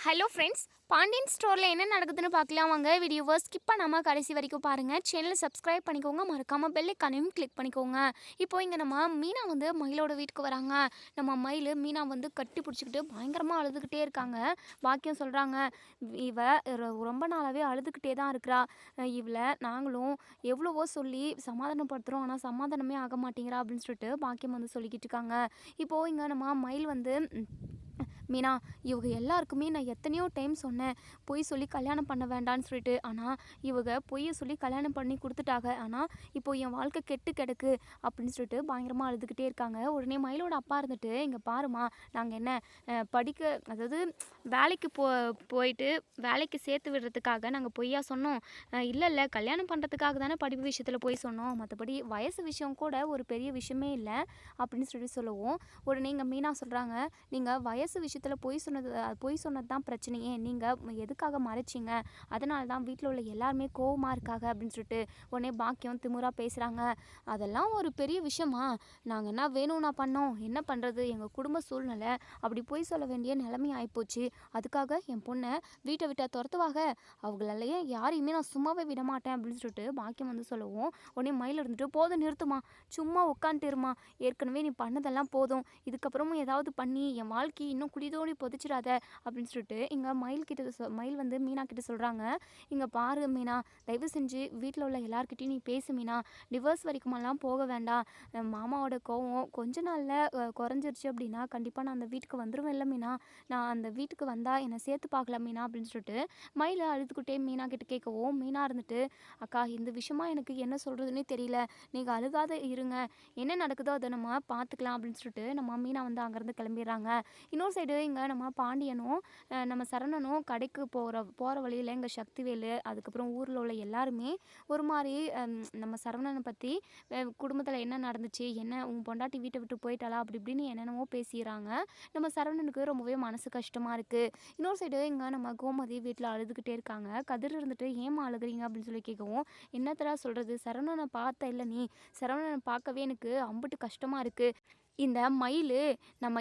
Hello friends, Pandian ஸ்டோரில் என்ன நடக்குதுன்னு பார்க்கலாம் வாங்க. வீடியோவை ஸ்கிப் பண்ணாமல் கடைசி வரைக்கும் பாருங்கள். சேனலை சப்ஸ்கிரைப் பண்ணிக்கோங்க, மறக்காமல் பெல் ஐக்கானையும் கிளிக் பண்ணிக்கோங்க. இப்போ இங்கே நம்ம மீனா வந்து மயிலோட வீட்டுக்கு வராங்க. நம்ம மயில் மீனா வந்து கட்டி பிடிச்சிக்கிட்டு பயங்கரமாக அழுதுகிட்டே இருக்காங்க. பாக்கியம் சொல்கிறாங்க, இவ ரொம்ப நாளாகவே அழுதுகிட்டே தான் இருக்கிறா. இவளை நாங்களும் எவ்வளவோ சொல்லி சமாதானப்படுத்துகிறோம், ஆனால் சமாதானமே ஆக மாட்டேங்கிறா அப்படின்னு சொல்லிட்டு பாக்கியம் வந்து சொல்லிக்கிட்டு இருக்காங்க. இப்போது இங்கே நம்ம மயில் வந்து மீனா, இவங்க எல்லாருக்குமே நான் எத்தனையோ டைம் சொன்னேன் பொய் சொல்லி கல்யாணம் பண்ண வேண்டான்னு சொல்லிட்டு. ஆனால் இவங்க பொய்யை சொல்லி கல்யாணம் பண்ணி கொடுத்துட்டாங்க. ஆனால் இப்போ என் வாழ்க்கை கெட்டு கிடக்கு அப்படின்னு சொல்லிட்டு பயங்கரமாக அழுதுகிட்டே இருக்காங்க. உடனே மயிலோட அப்பா இருந்துட்டு, இங்கே பாருமா, நாங்கள் என்ன படிக்க, அதாவது வேலைக்கு போயிட்டு வேலைக்கு சேர்த்து விடுறதுக்காக நாங்கள் பொய்யா சொன்னோம்? இல்லை இல்லை, கல்யாணம் பண்ணுறதுக்காக தானே படிப்பு விஷயத்தில் போய் சொன்னோம். மற்றபடி வயசு விஷயம் கூட ஒரு பெரிய விஷயமே இல்லை அப்படின்னு சொல்லி சொல்லுவோம். உடனே இங்கே மீனா சொல்கிறாங்க, நீங்கள் வயசு விஷயத்தில் பொய் சொன்னது தான் பிரச்சனையே. நீங்கள் எதுக்காக மறைச்சிங்க? அதனால தான் வீட்டில் உள்ள எல்லாருமே கோவமாக இருக்காங்க அப்படின்னு சொல்லிட்டு உடனே பாக்கியம் திமுறா பேசுகிறாங்க. அதெல்லாம் ஒரு பெரிய விஷயமா? நாங்கள் என்ன வேணும்னா பண்ணோம்? என்ன பண்ணுறது, எங்கள் குடும்ப சூழ்நிலை அப்படி பொய் சொல்ல வேண்டிய நிலைமை ஆகிப்போச்சு. அதுக்காக என் பொண்ணை வீட்டை விட்டா துரத்துவாங்க? அவங்களாலேயே யாரையுமே நான் சும்மாவே விட மாட்டேன் அப்படின்னு சொல்லிட்டு பாக்கியம் வந்து சொல்லுவோம். உடனே மயில் இருந்துட்டு, போதும் நிறுத்துமா, சும்மா உட்காந்துருமா, ஏற்கனவே நீ பண்ணதெல்லாம் போதும், இதுக்கப்புறமும் ஏதாவது பண்ணி என் வாழ்க்கை இன்னும் குடிதோடி புதைச்சிடாத அப்படின்னு சொல்லிட்டு இங்கே மயில் வந்து மீனா கிட்ட சொல்கிறாங்க. இங்கே பாரு மீனா, தயவு செஞ்சு வீட்டில் உள்ள எல்லாருக்கிட்டையும் நீ பேசு மீனா, டிவோர்ஸ் வரைக்குமெல்லாம் போக வேண்டாம். மாமாவோட கோவம் கொஞ்ச நாளில் குறைஞ்சிருச்சு அப்படின்னா கண்டிப்பாக நான் அந்த வீட்டுக்கு வந்துடுவேன் இல்லை மீனா, நான் அந்த வீட்டுக்கு வந்தால் என்னை சேர்த்து பார்க்கலாம் மீனா அப்படின்னு சொல்லிட்டு மயில் அழுதுகிட்டே மீனா கிட்ட கேட்கவும், மீனா இருந்துட்டு, அக்கா இந்த விஷயமா எனக்கு என்ன சொல்கிறதுனே தெரியல, நீங்கள் அழுகாத இருங்க, என்ன நடக்குதோ அதை நம்ம பார்த்துக்கலாம் அப்படின்னு சொல்லிட்டு நம்ம மீனா வந்து அங்கேருந்து கிளம்பிடுறாங்க. இன்னொரு சைடு இங்கே நம்ம பாண்டியனும் நம்ம சரவணனும் கடைக்கு போகிற வழியில் இங்கே சக்திவேலு, அதுக்கப்புறம் ஊரில் உள்ள எல்லாருமே ஒரு மாதிரி நம்ம சரவணனை பற்றி குடும்பத்தில் என்ன நடந்துச்சு, என்ன உன் பொண்டாட்டி வீட்டை விட்டு போயிட்டாளா அப்படி இப்படின்னு என்னென்னவோ பேசிடுறாங்க. நம்ம சரவணனுக்கு ரொம்பவே மனசு கஷ்டமாக இருக்குது. இன்னொரு சைடு இங்கே நம்ம கோமதி வீட்டில் அழுதுகிட்டே இருக்காங்க. கதிர் இருந்துட்டு, ஏமா அழுகுறீங்க அப்படின்னு சொல்லி கேட்கவும், என்னத்தடா சொல்கிறது, சரவணனை பார்த்த இல்லை நீ, சரவணனை பார்க்கவே எனக்கு அம்புட்டு கஷ்டமாக இருக்குது. இந்த மயில் நம்ம